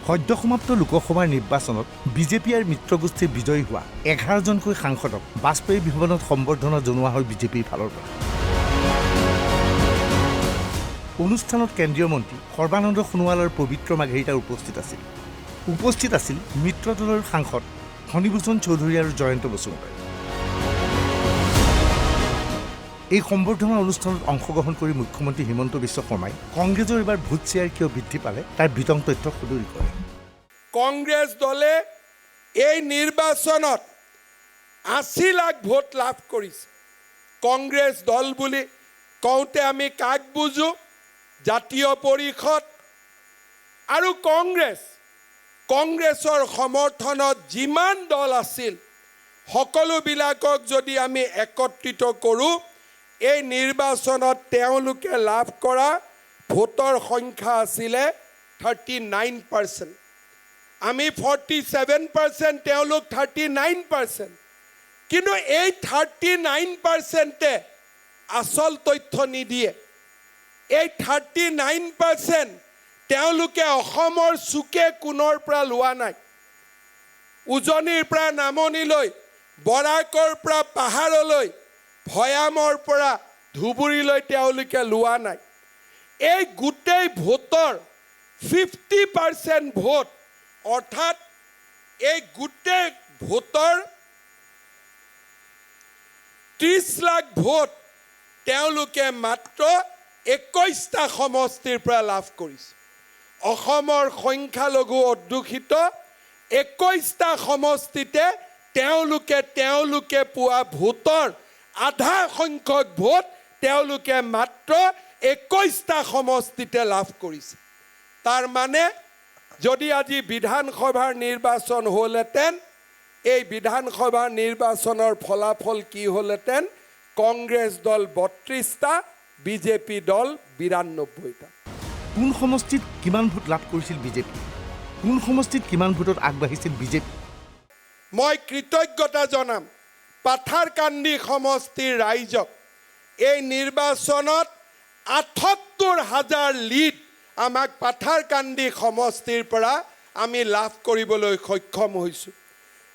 সদ্য সমাপ্ত লোকসভাৰ নিৰ্বাচনত বিজেপি আৰু মিত্ৰগোষ্ঠীৰ বিজয়ী হোৱা 11জনকৈ সাংসদক বাজপেয়ী ভৱনত সম্বৰ্ধনা জনোৱা হয় বিজেপিৰ ফালৰ পৰা। অনুষ্ঠানত কেন্দ্ৰীয় মন্ত্ৰী সৰ্বানন্দ সোণোৱাল আৰু পবিত্ৰ মাৰ্ঘেৰিটা উপস্থিত আছিল মিত্ৰ দলৰ সাংসদ ফণীভূষণ চৌধুৰী আৰু জয়ন্ত বসুমতাৰী। এই সম্বৰ্ধনা অনুষ্ঠানত অংশগ্ৰহণ কৰি মুখ্যমন্ত্ৰী হিমন্ত বিশ্ব শৰ্মাই কংগ্ৰেছৰ এইবাৰ ভোট শ্বেয়াৰ কিয় বৃদ্ধি পালে তাৰ বিতং তথ্য সদৰি কৰে। কংগ্ৰেছ দলে এই নিৰ্বাচনত 80 লাখ ভোট লাভ কৰিছে। কংগ্ৰেছ দল বুলি কওঁতে আমি কাক বুজো? জাতীয় পৰিষদ আৰু কংগ্ৰেছৰ সমৰ্থনত যিমান দল আছিল সকলোবিলাকক যদি আমি একত্ৰিত কৰোঁ, এই নিৰ্বাচনত তেওঁলোকে লাভ কৰা ভোটৰ সংখ্যা আছিলে 39%। আমি 47%, তেওঁলোক 39%। কিন্তু এই 39%-এ আচল তথ্য নিদিয়ে। এই 39% তেওঁলোকে অসমৰ চুকে কোণৰ পৰা লোৱা নাই। উজনিৰ পৰা নামনিলৈ, বৰাকৰ পৰা পাহাৰলৈ, ভৈয়ামৰ পৰা ধুবুৰীলৈ তেওঁলোকে লোৱা নাই। এই গোটেই ভোটৰ 50% ভোট, অৰ্থাৎ এই গোটেই ভোটৰ 30 লাখ ভোট তেওঁলোকে মাত্ৰ 21টা সমষ্টিৰ পৰা লাভ কৰিছে। অসমৰ সংখ্যালঘু অধ্যুষিত 21টা সমষ্টিতে তেওঁলোকে পোৱা ভোটৰ আধা সংখ্যক ভোট তেওঁলোকে মাত্ৰ 21টা সমষ্টিতে লাভ কৰিছে। তাৰ মানে যদি আজি বিধানসভাৰ নিৰ্বাচন হ'লহেঁতেন, এই বিধানসভাৰ নিৰ্বাচনৰ ফলাফল কি হ'লহেঁতেন? কংগ্ৰেছ দল 32টা, বিজেপি দল 92টা। কোন সমষ্টিত কিমান ভোট লাভ কৰিছিল বিজেপি? কোন সমষ্টিত কিমান ভোটত আগবাঢ়িছিল বিজেপি? মই কৃতজ্ঞতা জনাম পাথাৰকান্দি সমষ্টিৰ ৰাইজক। এই নিৰ্বাচনত 78,000 লিড আমাক পাথাৰকান্দি সমষ্টিৰ পৰা আমি লাভ কৰিবলৈ সক্ষম হৈছোঁ।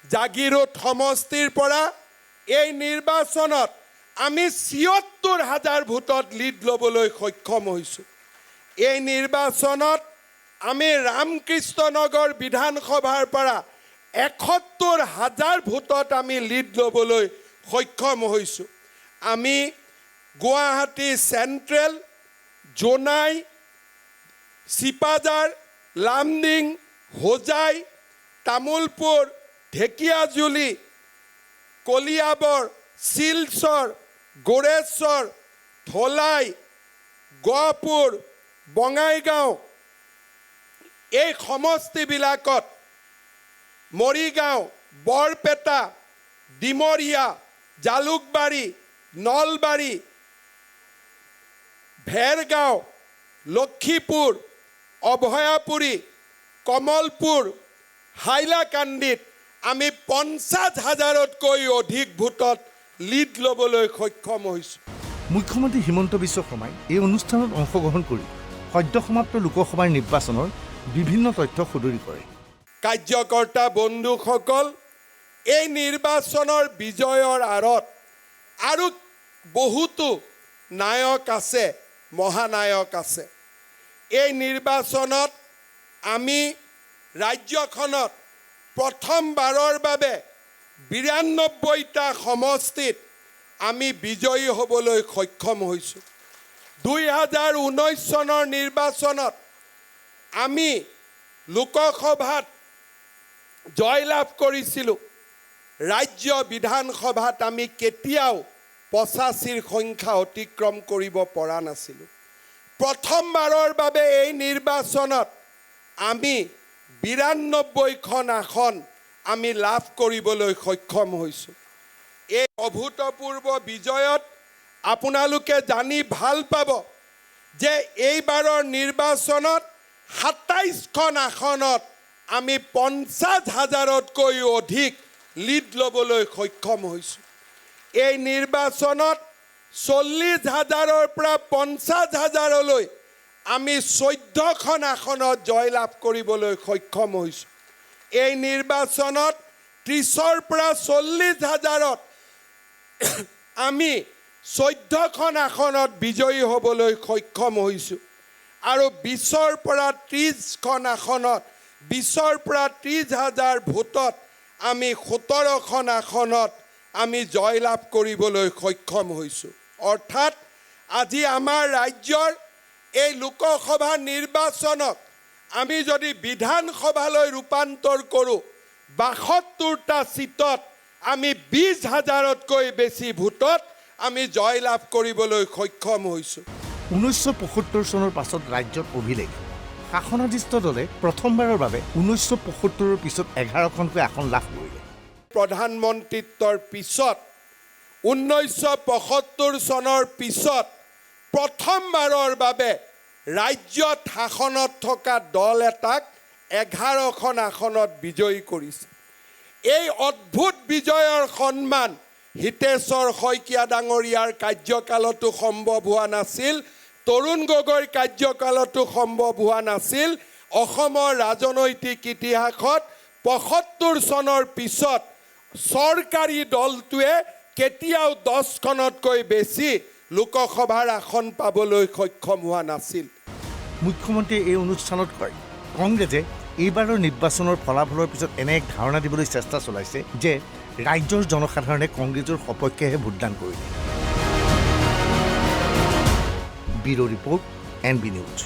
জাগিৰোড সমষ্টিৰ পৰা এই নিৰ্বাচনত আমি 76,000 ভোটত লিড ল'বলৈ সক্ষম হৈছোঁ। এই নিৰ্বাচনত আমি ৰামকৃষ্ণনগৰ বিধানসভাৰ পৰা 71,000 ভোটত আমি লিড ল'বলৈ সক্ষম হৈছোঁ। আমি গুৱাহাটী চেণ্ট্ৰেল, জোনাই, চিপাঝাৰ, লামডিং, হোজাই, তামুলপুৰ, ঢেকিয়াজুলি, কলিয়াবৰ, শিলচৰ, গোৰেশ্বৰ, ধলাই, গহপুৰ, বঙাইগাঁও, এই সমষ্টিবিলাকত মৰিগাঁও, বৰপেটা, ডিমৰীয়া, জালুকবাৰী, নলবাৰী, ভেৰগাঁও, লক্ষীপুৰ, অভয়াপুৰী, কমলপুৰ, হাইলাকান্দিত আমি 50,000তকৈ অধিক ভোটত লিড ল'বলৈ সক্ষম হৈছোঁ। মুখ্যমন্ত্ৰী হিমন্ত বিশ্ব শৰ্মাই এই অনুষ্ঠানত অংশগ্ৰহণ কৰি সদ্য সমাপ্ত লোকসভাৰ নিৰ্বাচনৰ বিভিন্ন তথ্য সদৰি কৰে। কাৰ্যকৰ্তা বন্ধুসকল, এই নিৰ্বাচনৰ বিজয়ৰ আঁৰত আৰু বহুতো নায়ক আছে, মহানায়ক আছে। এই নিৰ্বাচনত আমি ৰাজ্যখনত প্ৰথমবাৰৰ বাবে 92টা সমষ্টিত আমি বিজয়ী হ'বলৈ সক্ষম হৈছোঁ। 2019 চনৰ নিৰ্বাচনত আমি লোকসভাত জয়লাভ কৰিছিলোঁ। ৰাজ্য বিধানসভাত আমি কেতিয়াও 85ৰ সংখ্যা অতিক্ৰম কৰিব পৰা নাছিলোঁ। প্ৰথমবাৰৰ বাবে এই নিৰ্বাচনত আমি 92খন আসন আমি লাভ কৰিবলৈ সক্ষম হৈছোঁ। এই অভূতপূৰ্ব বিজয়ত আপোনালোকে জানি ভাল পাব যে এইবাৰৰ নিৰ্বাচনত 27খন আসনত আমি 50,000তকৈ অধিক লিড ল'বলৈ সক্ষম হৈছোঁ। এই নিৰ্বাচনত 40,000ৰ পৰা 50,000লৈ আমি 14খন আসনত জয়লাভ কৰিবলৈ সক্ষম হৈছোঁ। এই নিৰ্বাচনত 30ৰ পৰা 40 হাজাৰত আমি 14খন আসনত বিজয়ী হ'বলৈ সক্ষম হৈছোঁ আৰু 20ৰ পৰা 30খন আসনত 20ৰ পৰা 30 হাজাৰ ভোটত আমি 17খন আসনত আমি জয়লাভ কৰিবলৈ সক্ষম হৈছোঁ। অৰ্থাৎ আজি আমাৰ ৰাজ্যৰ এই লোকসভা নিৰ্বাচনক আমি যদি বিধানসভালৈ ৰূপান্তৰ কৰোঁ 72টা চিটত আমি 20 হাজাৰতকৈ বেছি ভোটত আমি জয়লাভ কৰিবলৈ সক্ষম হৈছোঁ। 1975 চনৰ পাছত ৰাজ্যত অভিলেখ শাসনাধিষ্ঠ দলে প্ৰথমবাৰৰ বাবে 1975ৰ পিছত 11খনকৈ আসন লাভ কৰিলে। প্ৰধানমন্ত্ৰীত্বৰ পিছত 1975 চনৰ পিছত প্ৰথমবাৰৰ বাবে ৰাজ্যত শাসনত থকা দল এটাক 11খন আসনত বিজয়ী কৰিছে। এই অদ্ভুত বিজয়ৰ সন্মান হিতেশ্বৰ শইকীয়া ডাঙৰীয়াৰ কাৰ্যকালতো সম্ভৱ হোৱা নাছিল, তৰুণ গগৈৰ কাৰ্যকালতো সম্ভৱ হোৱা নাছিল। অসমৰ ৰাজনৈতিক ইতিহাসত 75 চনৰ পিছত চৰকাৰী দলটোৱে কেতিয়াও 10খনতকৈ বেছি লোকসভাৰ আসন পাবলৈ সক্ষম হোৱা নাছিল। মুখ্যমন্ত্ৰীয়ে এই অনুষ্ঠানত কয় কংগ্ৰেছে এইবাৰৰ নিৰ্বাচনৰ ফলাফলৰ পিছত এনে এক ধাৰণা দিবলৈ চেষ্টা চলাইছে যে ৰাজ্যৰ জনসাধাৰণে কংগ্ৰেছৰ সপক্ষেহে ভোটদান কৰিলে। Bureau' report NB news.